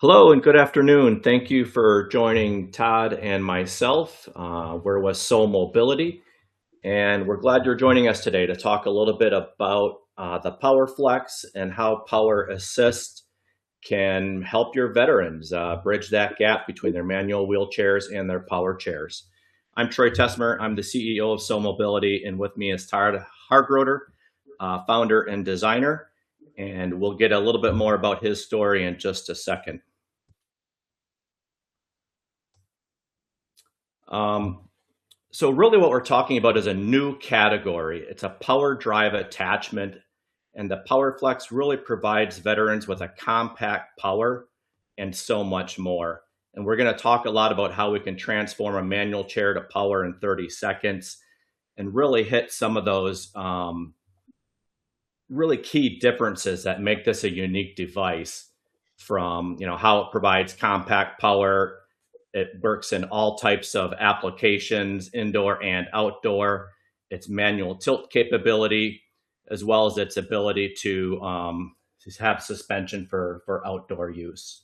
Hello and good afternoon. Thank you for joining Todd and myself. We're with Soul Mobility, and we're glad you're joining us today to talk a little bit about the Power Flex and how Power Assist can help your veterans bridge that gap between their manual wheelchairs and their power chairs. I'm Troy Tessmer. I'm the CEO of Soul Mobility, and with me is Todd Hargroder, founder and designer. And we'll get a little bit more about his story in just a second. Um, so really what we're talking about is a new category. It's a power drive attachment, and the PowerFlex really provides veterans with a compact power and so much more. And we're going to talk a lot about how we can transform a manual chair to power in 30 seconds and really hit some of those really key differences that make this a unique device from, how it provides compact power. It works in all types of applications, indoor and outdoor. Its manual tilt capability, as well as its ability to have suspension for outdoor use.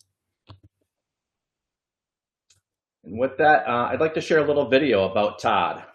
And with that, I'd like to share a little video about Todd.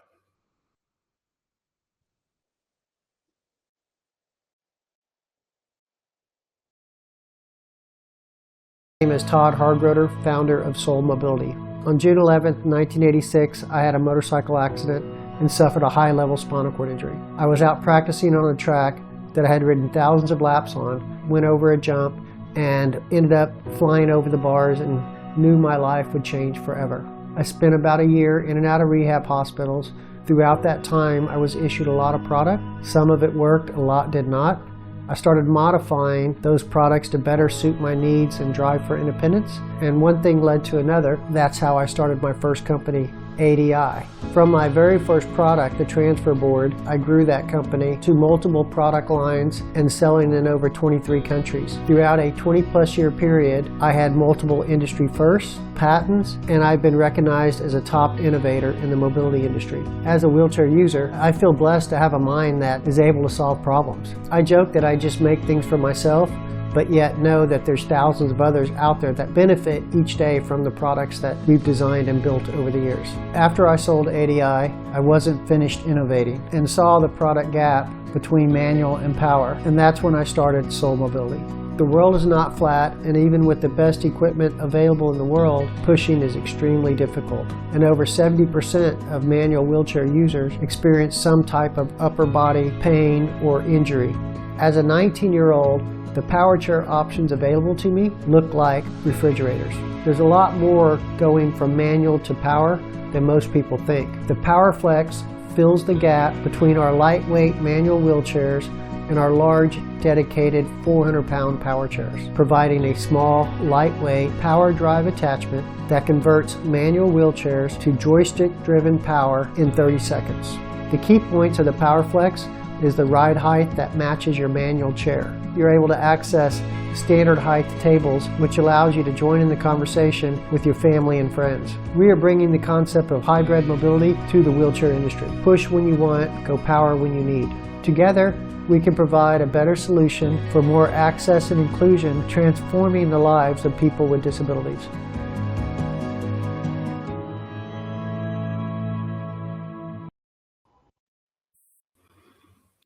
My name is Todd Hargroder, founder of Soul Mobility. On June 11, 1986, I had a motorcycle accident and suffered a high-level spinal cord injury. I was out practicing on a track that I had ridden thousands of laps on, went over a jump, and ended up flying over the bars and knew my life would change forever. I spent about a year in and out of rehab hospitals. Throughout that time, I was issued a lot of product. Some of it worked, a lot did not. I started modifying those products to better suit my needs and drive for independence. And one thing led to another. That's how I started my first company, ADI. From my very first product, the transfer board, I grew that company to multiple product lines and selling in over 23 countries. Throughout a 20-plus year period, I had multiple industry firsts, patents, and I've been recognized as a top innovator in the mobility industry. As a wheelchair user, I feel blessed to have a mind that is able to solve problems. I joke that I just make things for myself, but yet know that there's thousands of others out there that benefit each day from the products that we've designed and built over the years. After I sold ADI, I wasn't finished innovating and saw the product gap between manual and power, and that's when I started Soul Mobility. The world is not flat, and even with the best equipment available in the world, pushing is extremely difficult. And over 70% of manual wheelchair users experience some type of upper body pain or injury. As a 19-year-old, the power chair options available to me look like refrigerators. There's a lot more going from manual to power than most people think. The PowerFlex fills the gap between our lightweight manual wheelchairs and our large, dedicated 400-pound power chairs, providing a small, lightweight power drive attachment that converts manual wheelchairs to joystick-driven power in 30 seconds. The key points of the PowerFlex is the ride height that matches your manual chair. You're able to access standard height tables, which allows you to join in the conversation with your family and friends. We are bringing the concept of hybrid mobility to the wheelchair industry. Push when you want, go power when you need. Together, we can provide a better solution for more access and inclusion, transforming the lives of people with disabilities.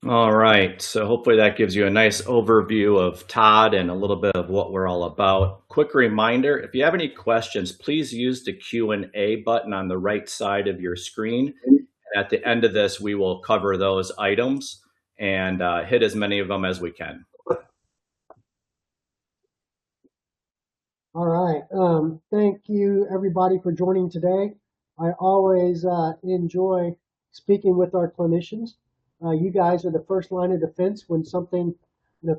All right, so hopefully that gives you a nice overview of Todd and a little bit of what we're all about. Quick reminder, if you have any questions, please use the Q&A button on the right side of your screen. At the end of this, we will cover those items and hit as many of them as we can. All right. Thank you, everybody, for joining today. I always enjoy speaking with our clinicians. You guys are the first line of defense when something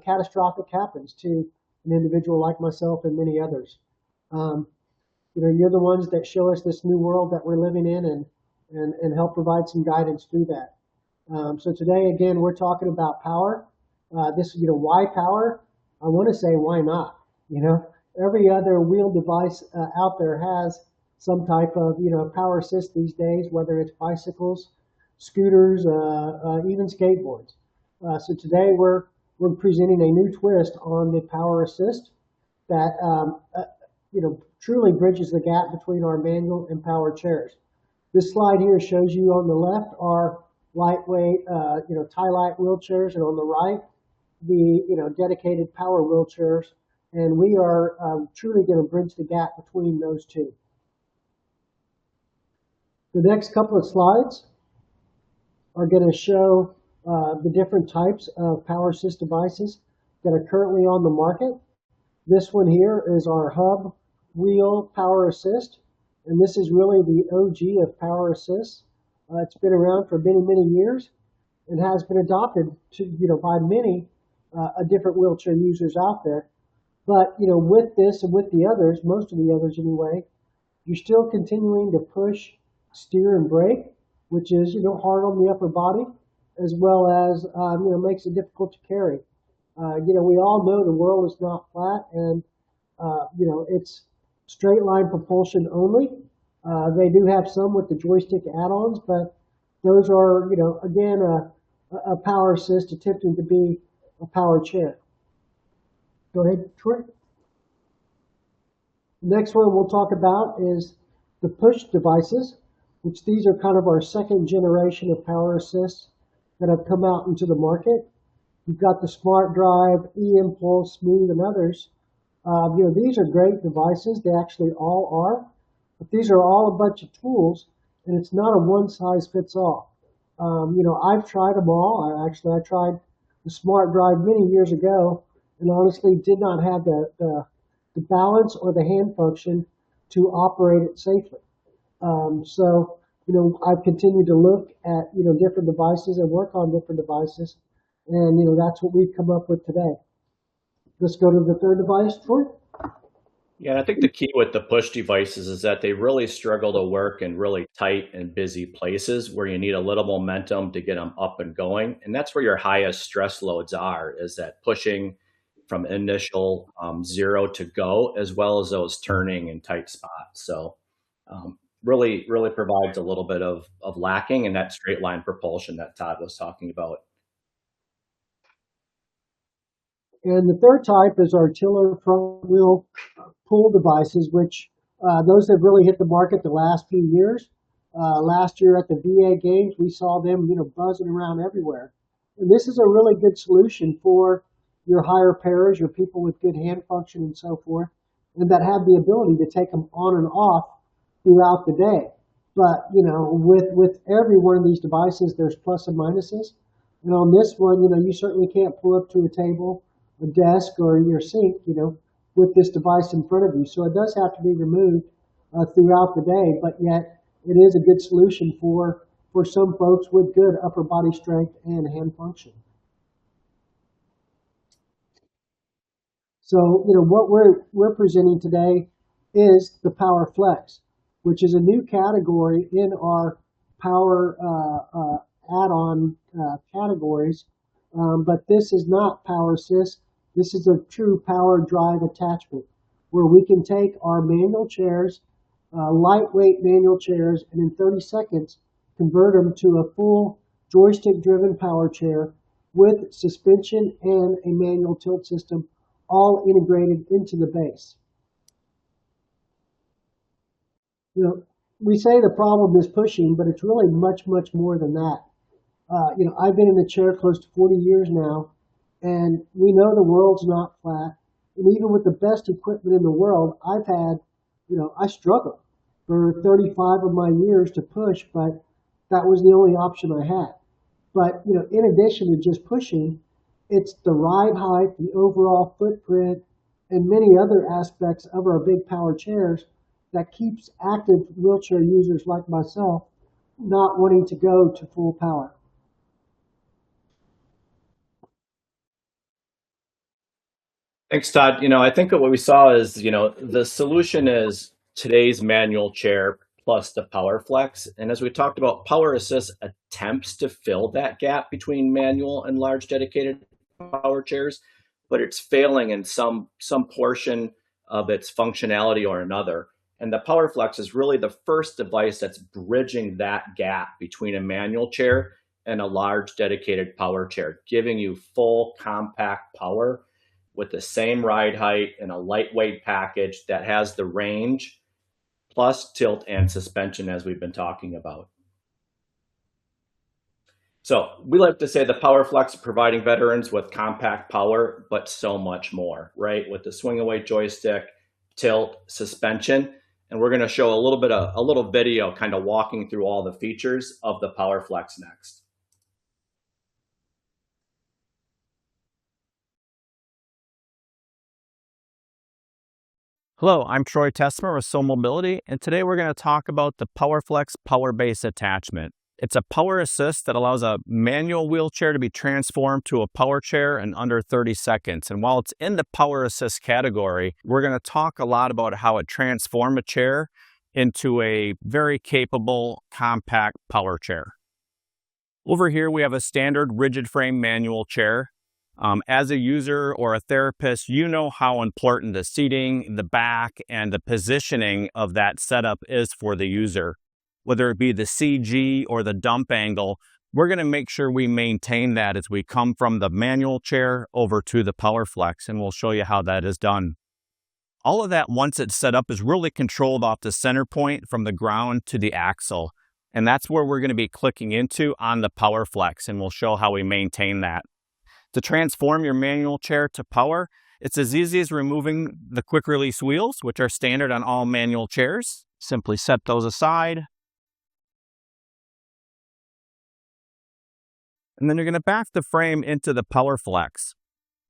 catastrophic happens to an individual like myself and many others. You're the ones that show us this new world that we're living in and help provide some guidance through that. So today, again, we're talking about power. Why power? I want to say, why not? Every other wheel device out there has some type of, power assist these days, whether it's bicycles, scooters, even skateboards. So today we're presenting a new twist on the power assist that truly bridges the gap between our manual and power chairs. This slide here shows you on the left our lightweight, tie-light wheelchairs, and on the right, the dedicated power wheelchairs. And we are truly going to bridge the gap between those two. The next couple of slides are going to show the different types of power assist devices that are currently on the market. This one here is our hub wheel power assist, and this is really the OG of power assist. It's been around for many, many years and has been adopted by many different wheelchair users out there. But with this and with the others, most of the others anyway, you're still continuing to push, steer, and brake, which is hard on the upper body, as well as makes it difficult to carry. We all know the world is not flat, and it's straight line propulsion only. They do have some with the joystick add-ons, but those are again a power assist attempting to be a power chair. Go ahead, Troy. The next one we'll talk about is the push devices, which these are kind of our second generation of power assists that have come out into the market. You've got the Smart Drive, E-Impulse, Smooth, and others. These are great devices. They actually all are. But these are all a bunch of tools, and it's not a one-size-fits-all. I've tried them all. I tried the Smart Drive many years ago, and honestly did not have the balance or the hand function to operate it safely. I've continued to look at different devices and work on different devices, and that's what we've come up with today. Let's go to the third device, Troy. Yeah, and I think the key with the push devices is that they really struggle to work in really tight and busy places where you need a little momentum to get them up and going. And that's where your highest stress loads are, is that pushing from initial 0 to go, as well as those turning in tight spots. So really provides a little bit of lacking in that straight line propulsion that Todd was talking about. And the third type is our tiller front wheel pull devices, which those have really hit the market the last few years. Last year at the VA games, we saw them, buzzing around everywhere. And this is a really good solution for your higher pairs, your people with good hand function and so forth, and that have the ability to take them on and off throughout the day. But, with every one of these devices, there's plus and minuses. And on this one, you certainly can't pull up to a table, a desk, or your sink, with this device in front of you. So it does have to be removed throughout the day, but yet it is a good solution for some folks with good upper body strength and hand function. So, what we're presenting today is the Power Flex, which is a new category in our power add-on categories. But this is not power assist. This is a true power drive attachment where we can take our manual chairs, lightweight manual chairs, and in 30 seconds convert them to a full joystick-driven power chair with suspension and a manual tilt system, all integrated into the base. We say the problem is pushing, but it's really much, much more than that. I've been in the chair close to 40 years now, and we know the world's not flat. And even with the best equipment in the world, I've had, I struggled for 35 of my years to push, but that was the only option I had. But, in addition to just pushing, it's the ride height, the overall footprint, and many other aspects of our big power chairs that keeps active wheelchair users like myself not wanting to go to full power. Thanks, Todd. I think what we saw is, the solution is today's manual chair plus the Power Flex. And as we talked about, Power Assist attempts to fill that gap between manual and large dedicated power chairs, but it's failing in some portion of its functionality or another. And the Power Flex is really the first device that's bridging that gap between a manual chair and a large dedicated power chair, giving you full compact power with the same ride height and a lightweight package that has the range plus tilt and suspension as we've been talking about. So we like to say the PowerFlex is providing veterans with compact power, but so much more, right? With the swing away joystick, tilt, suspension. And we're going to show a little video kind of walking through all the features of the PowerFlex next. Hello, I'm Troy Tessmer with Soul Mobility, and today we're going to talk about the PowerFlex Power Base Attachment. It's a power assist that allows a manual wheelchair to be transformed to a power chair in under 30 seconds. And while it's in the power assist category, we're going to talk a lot about how it transforms a chair into a very capable, compact power chair. Over here, we have a standard rigid frame manual chair. As a user or a therapist, you know how important the seating, the back, and the positioning of that setup is for the user. Whether it be the CG or the dump angle, we're going to make sure we maintain that as we come from the manual chair over to the PowerFlex, and we'll show you how that is done. All of that, once it's set up, is really controlled off the center point from the ground to the axle, and that's where we're going to be clicking into on the PowerFlex, and we'll show how we maintain that. To transform your manual chair to power, it's as easy as removing the quick release wheels, which are standard on all manual chairs. Simply set those aside. And then you're going to back the frame into the PowerFlex.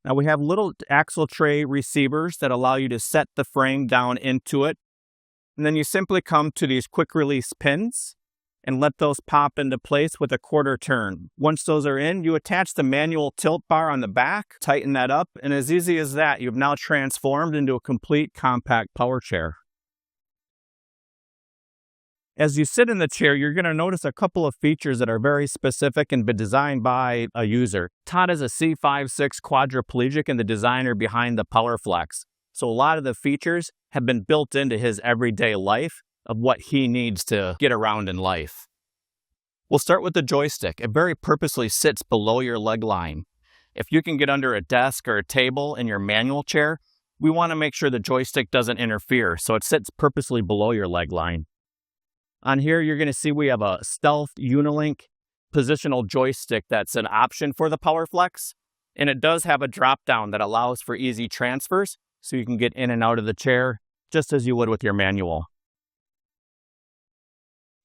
Now we have little axle tray receivers that allow you to set the frame down into it. And then you simply come to these quick release pins and let those pop into place with a quarter turn. Once those are in, you attach the manual tilt bar on the back, tighten that up, and as easy as that, you've now transformed into a complete compact power chair. As you sit in the chair, you're going to notice a couple of features that are very specific and been designed by a user. Todd is a C5-6 quadriplegic and the designer behind the PowerFlex. So a lot of the features have been built into his everyday life of what he needs to get around in life. We'll start with the joystick. It very purposely sits below your leg line. If you can get under a desk or a table in your manual chair, we want to make sure the joystick doesn't interfere, so it sits purposely below your leg line. On here, you're going to see we have a stealth Unilink positional joystick that's an option for the PowerFlex, and it does have a drop down that allows for easy transfers, so you can get in and out of the chair just as you would with your manual.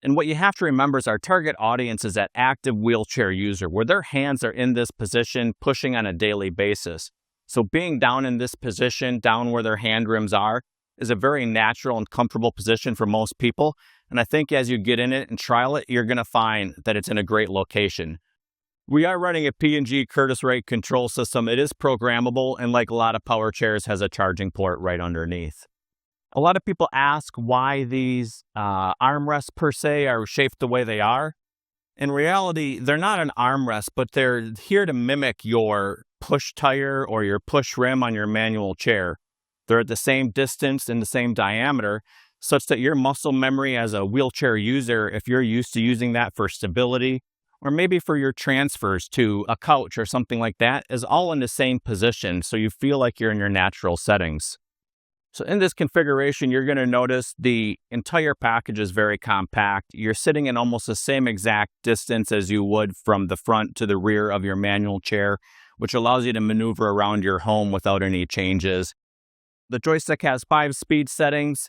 And what you have to remember is our target audience is that active wheelchair user, where their hands are in this position, pushing on a daily basis. So being down in this position, down where their hand rims are, is a very natural and comfortable position for most people. And I think as you get in it and trial it, you're going to find that it's in a great location. We are running a P&G Curtiss-Wright control system. It is programmable, and like a lot of power chairs, has a charging port right underneath. A lot of people ask why these armrests per se are shaped the way they are. In reality, they're not an armrest, but they're here to mimic your push tire or your push rim on your manual chair. They're at the same distance and the same diameter, such that your muscle memory as a wheelchair user, if you're used to using that for stability, or maybe for your transfers to a couch or something like that, is all in the same position, so you feel like you're in your natural settings. So in this configuration, you're going to notice the entire package is very compact. You're sitting in almost the same exact distance as you would from the front to the rear of your manual chair, which allows you to maneuver around your home without any changes. The joystick has 5 speed settings.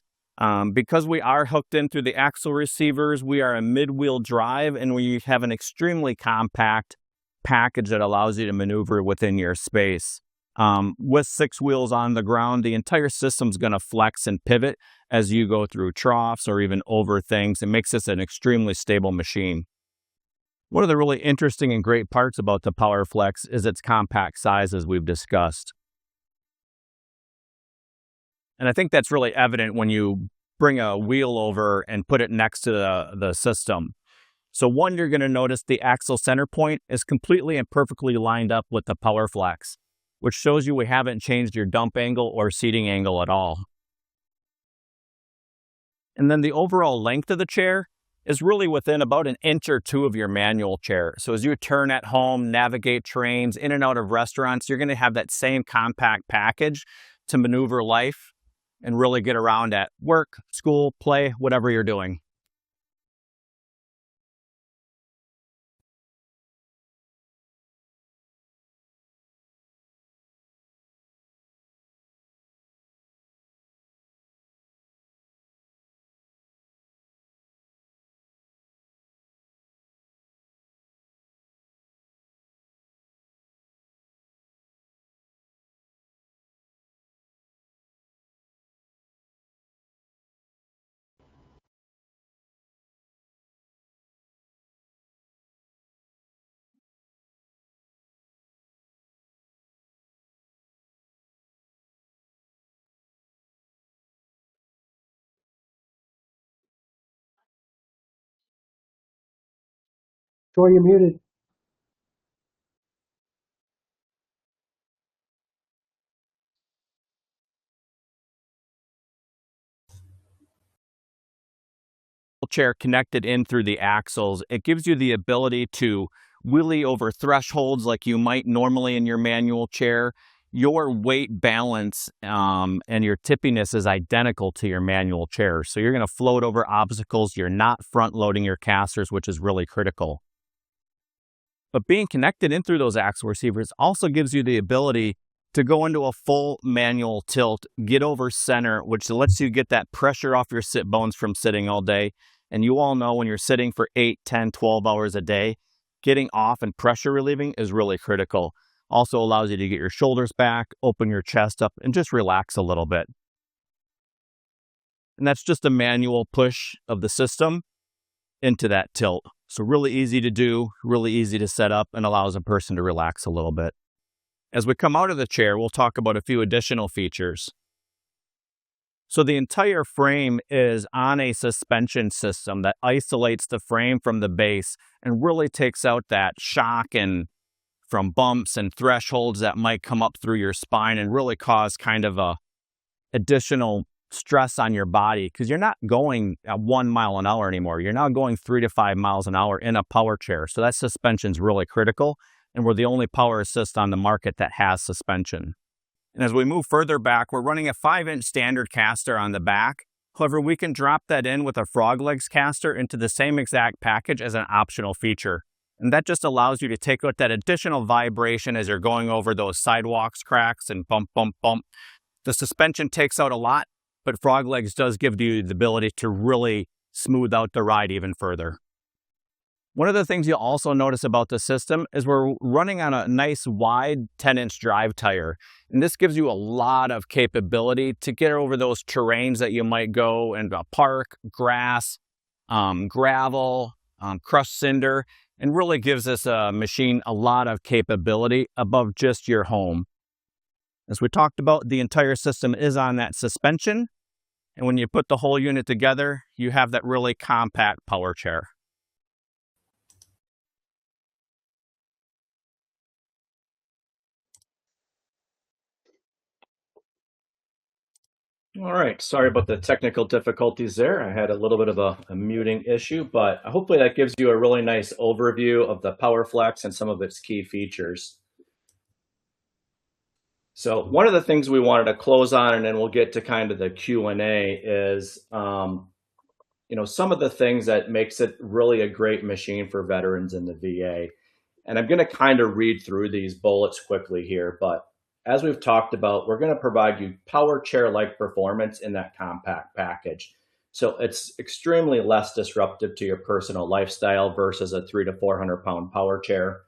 Because we are hooked in through the axle receivers, we are a mid-wheel drive, and we have an extremely compact package that allows you to maneuver within your space. With 6 wheels on the ground, the entire system's going to flex and pivot as you go through troughs or even over things. It makes this an extremely stable machine. One of the really interesting and great parts about the PowerFlex is its compact size, as we've discussed. And I think that's really evident when you bring a wheel over and put it next to the system. So one, you're going to notice the axle center point is completely and perfectly lined up with the PowerFlex, which shows you we haven't changed your dump angle or seating angle at all. And then the overall length of the chair is really within about an inch or two of your manual chair. So as you turn at home, navigate trains, in and out of restaurants, you're going to have that same compact package to maneuver life and really get around at work, school, play, whatever you're doing. Troy, you're muted. Chair connected in through the axles, it gives you the ability to wheelie over thresholds like you might normally in your manual chair. Your weight balance and your tippiness is identical to your manual chair. So you're going to float over obstacles. You're not front loading your casters, which is really critical. But being connected in through those axle receivers also gives you the ability to go into a full manual tilt, get over center, which lets you get that pressure off your sit bones from sitting all day. And you all know when you're sitting for 8, 10, 12 hours a day, getting off and pressure relieving is really critical. Also allows you to get your shoulders back, open your chest up, and just relax a little bit. And that's just a manual push of the system into that tilt. So really easy to do, really easy to set up, and allows a person to relax a little bit. As we come out of the chair, we'll talk about a few additional features. So the entire frame is on a suspension system that isolates the frame from the base and really takes out that shock and from bumps and thresholds that might come up through your spine and really cause kind of a additional stress on your body, because you're not going at 1 mile an hour anymore. You're now going 3 to 5 miles an hour in a power chair. So that suspension is really critical, and we're the only power assist on the market that has suspension. And as we move further back, we're running a 5-inch standard caster on the back. However, we can drop that in with a frog legs caster into the same exact package as an optional feature. And that just allows you to take out that additional vibration as you're going over those sidewalks, cracks, and bump, bump, bump. The suspension takes out a lot, but frog legs does give you the ability to really smooth out the ride even further. One of the things you'll also notice about the system is we're running on a nice wide 10-inch drive tire. And this gives you a lot of capability to get over those terrains that you might go in a park, grass, gravel, crushed cinder, and really gives this machine a lot of capability above just your home. As we talked about, the entire system is on that suspension. And when you put the whole unit together, you have that really compact power chair. All right, sorry about the technical difficulties there. I had a little bit of a muting issue, but hopefully that gives you a really nice overview of the PowerFlex and some of its key features. So one of the things we wanted to close on, and then we'll get to kind of the Q&A, is some of the things that makes it really a great machine for veterans in the VA. And I'm going to kind of read through these bullets quickly here, but as we've talked about, we're going to provide you power chair-like performance in that compact package. So it's extremely less disruptive to your personal lifestyle versus a 300 to 400 pound power chair.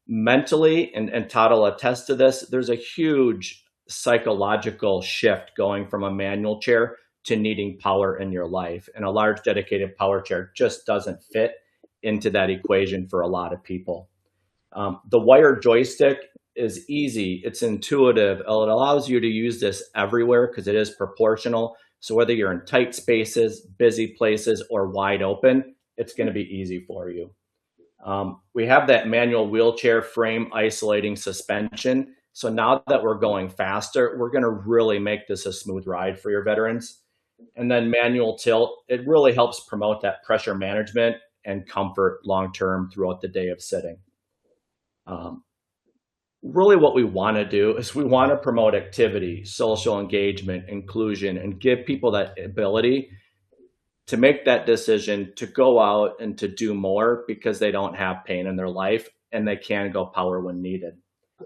Mentally, and Todd will attest to this, there's a huge psychological shift going from a manual chair to needing power in your life. And a large dedicated power chair just doesn't fit into that equation for a lot of people. The wire joystick is easy. It's intuitive. It allows you to use this everywhere because it is proportional. So whether you're in tight spaces, busy places, or wide open, it's going to be easy for you. We have that manual wheelchair frame isolating suspension. So now that we're going faster, we're going to really make this a smooth ride for your veterans. And then manual tilt, it really helps promote that pressure management and comfort long term throughout the day of sitting. Um, Really, what we want to do is we want to promote activity, social engagement, inclusion, and give people that ability to make that decision to go out and to do more because they don't have pain in their life and they can go power when needed.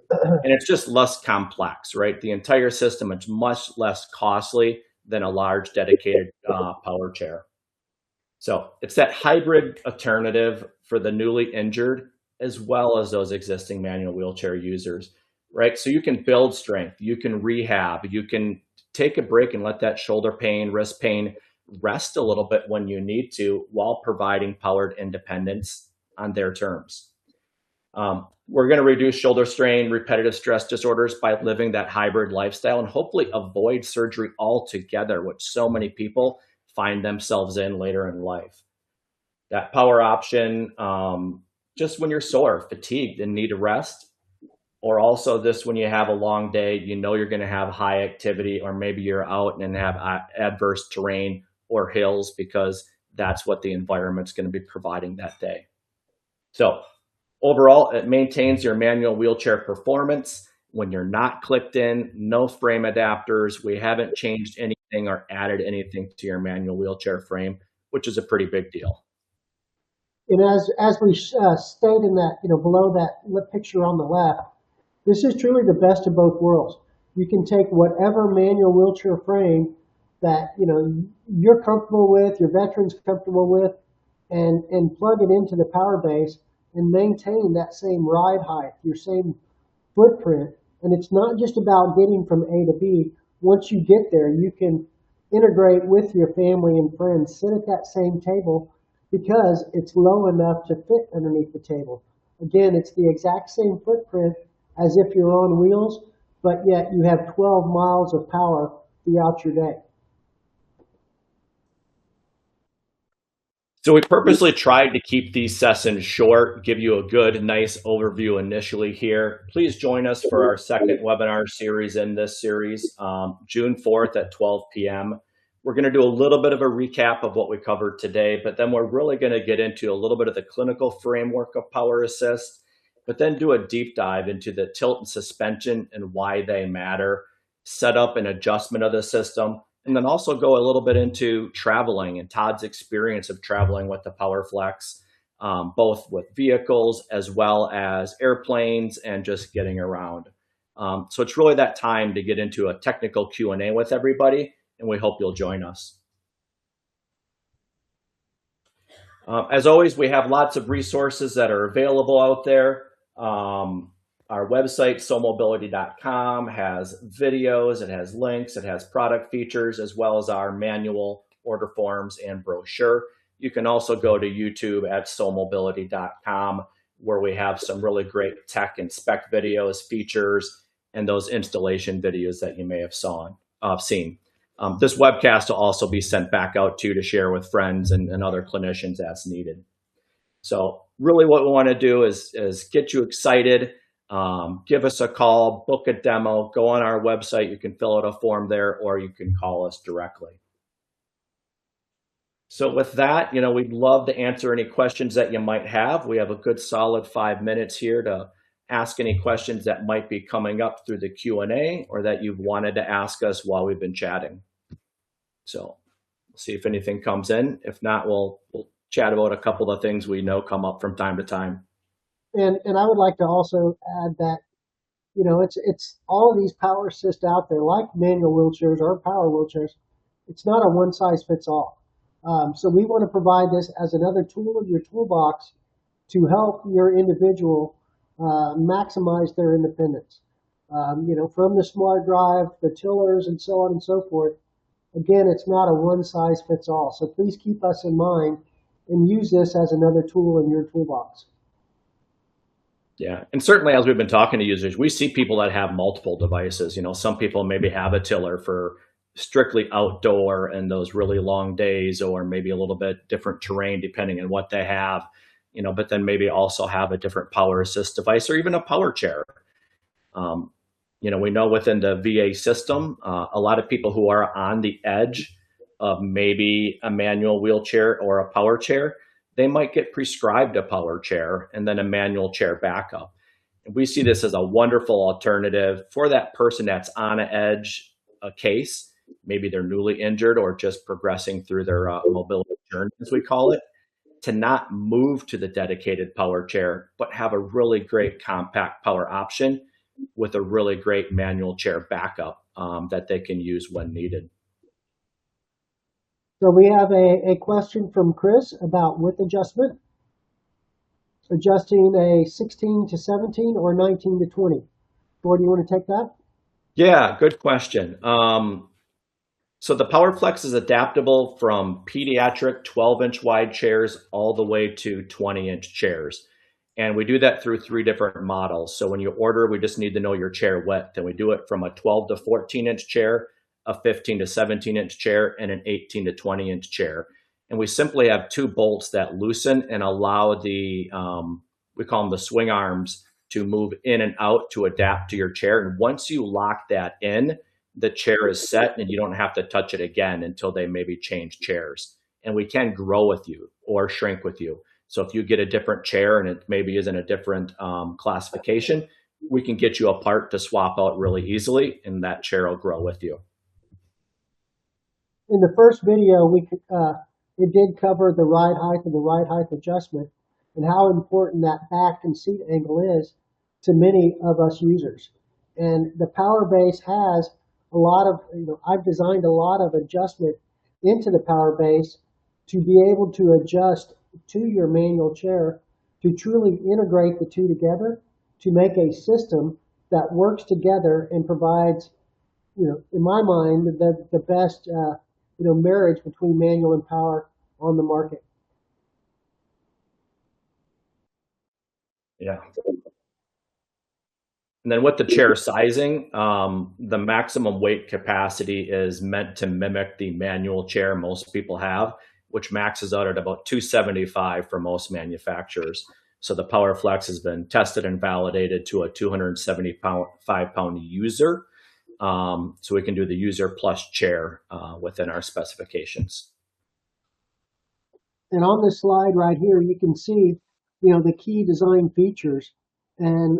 And it's just less complex, right? The entire system is much less costly than a large dedicated power chair. So it's that hybrid alternative for the newly injured as well as those existing manual wheelchair users, right? So you can build strength, you can rehab, you can take a break and let that shoulder pain, wrist pain rest a little bit when you need to while providing powered independence on their terms. We're going to reduce shoulder strain, repetitive stress disorders by living that hybrid lifestyle and hopefully avoid surgery altogether, which so many people find themselves in later in life. That power option, just when you're sore, fatigued, and need a rest, or also this when you have a long day, you know you're going to have high activity, or maybe you're out and have adverse terrain or hills because that's what the environment's going to be providing that day. So overall, it maintains your manual wheelchair performance when you're not clicked in, no frame adapters. We haven't changed anything or added anything to your manual wheelchair frame, which is a pretty big deal. And as we state in that, below that picture on the left, this is truly the best of both worlds. You can take whatever manual wheelchair frame that you're comfortable with, your veteran's comfortable with, and plug it into the power base and maintain that same ride height, your same footprint. And it's not just about getting from A to B. Once you get there, you can integrate with your family and friends, sit at that same table because it's low enough to fit underneath the table. Again, it's the exact same footprint as if you're on wheels, but yet you have 12 miles of power throughout your day. So we purposely tried to keep these sessions short, give you a good, nice overview initially here. Please join us for our second webinar series in this series, June 4th at 12 p.m. We're going to do a little bit of a recap of what we covered today, but then we're really going to get into a little bit of the clinical framework of Power Assist, but then do a deep dive into the tilt and suspension and why they matter, set up an adjustment of the system, and then also go a little bit into traveling and Todd's experience of traveling with the PowerFlex, both with vehicles as well as airplanes and just getting around. So it's really that time to get into a technical Q&A with everybody, and we hope you'll join us. As always, we have lots of resources that are available out there. Our website, soulmobility.com, has videos, it has links, it has product features, as well as our manual order forms and brochure. You can also go to YouTube at soulmobility.com, where we have some really great tech and spec videos, features, and those installation videos that you may have seen. This webcast will also be sent back out to share with friends and other clinicians as needed. So really what we want to do is get you excited. Give us a call, book a demo, go on our website. You can fill out a form there, or you can call us directly. So with that, we'd love to answer any questions that you might have. We have a good solid 5 minutes here to ask any questions that might be coming up through the Q&A or that you've wanted to ask us while we've been chatting. So we'll see if anything comes in. If not, we'll chat about a couple of things we know come up from time to time. And I would like to also add that, it's all of these power assists out there, like manual wheelchairs or power wheelchairs. It's not a one size fits all. So we want to provide this as another tool in your toolbox to help your individual maximize their independence. From the smart drive, the tillers, and so on and so forth. Again, it's not a one size fits all. So please keep us in mind and use this as another tool in your toolbox. Yeah, and certainly as we've been talking to users, we see people that have multiple devices. Some people maybe have a tiller for strictly outdoor and those really long days, or maybe a little bit different terrain depending on what they have, but then maybe also have a different power assist device or even a power chair. We know within the VA system, a lot of people who are on the edge of maybe a manual wheelchair or a power chair, they might get prescribed a power chair and then a manual chair backup. And we see this as a wonderful alternative for that person that's on an edge, a case. Maybe they're newly injured or just progressing through their mobility journey, as we call it, to not move to the dedicated power chair, but have a really great compact power option with a really great manual chair backup that they can use when needed. So we have a question from Chris about width adjustment. Adjusting a 16 to 17 or 19 to 20. Gord, do you want to take that? Yeah, good question. So the PowerFlex is adaptable from pediatric 12-inch wide chairs all the way to 20-inch chairs. And we do that through 3 different models. So when you order, we just need to know your chair width. And we do it from a 12 to 14-inch chair, a 15 to 17-inch chair, and an 18 to 20-inch chair. And we simply have 2 bolts that loosen and allow the, we call them the swing arms, to move in and out to adapt to your chair. And once you lock that in, the chair is set and you don't have to touch it again until they maybe change chairs. And we can grow with you or shrink with you. So if you get a different chair and it maybe is in a different classification, we can get you a part to swap out really easily, and that chair will grow with you. In the first video, it did cover the ride height and the ride height adjustment and how important that back and seat angle is to many of us users. And the Power Base has a lot of, I've designed a lot of adjustment into the Power Base to be able to adjust to your manual chair to truly integrate the 2 together to make a system that works together and provides, in my mind, the best, marriage between manual and power on the market. Yeah. And then with the chair sizing, the maximum weight capacity is meant to mimic the manual chair most people have, which maxes out at about 275 for most manufacturers. So the PowerFlex has been tested and validated to a 275-pound user. So we can do the user plus chair within our specifications. And on this slide right here, you can see, the key design features. And,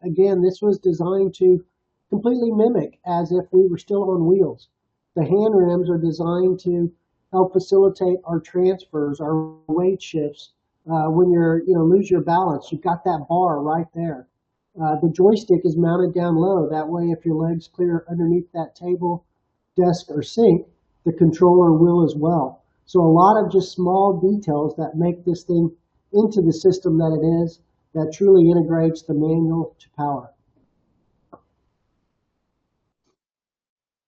again, this was designed to completely mimic as if we were still on wheels. The hand rims are designed to help facilitate our transfers, our weight shifts. When you're, lose your balance, you've got that bar right there. The joystick is mounted down low. That way, if your legs clear underneath that table, desk, or sink, the controller will as well. So a lot of just small details that make this thing into the system that it is, that truly integrates the manual to power.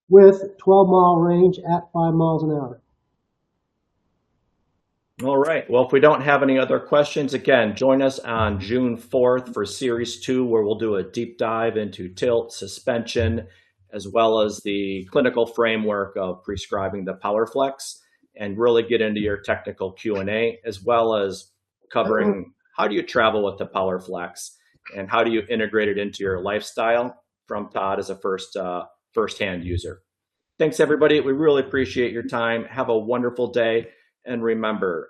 With 12-mile range at 5 miles an hour. All right. Well, if we don't have any other questions, again, join us on June 4th for Series 2, where we'll do a deep dive into tilt, suspension, as well as the clinical framework of prescribing the PowerFlex, and really get into your technical Q&A, as well as covering how do you travel with the PowerFlex and how do you integrate it into your lifestyle from Todd as a first-hand user. Thanks, everybody. We really appreciate your time. Have a wonderful day. And remember,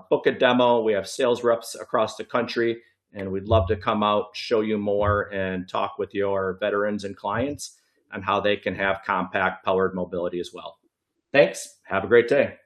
book a demo. We have sales reps across the country, and we'd love to come out, show you more, and talk with your veterans and clients on how they can have compact powered mobility as well. Thanks. Have a great day.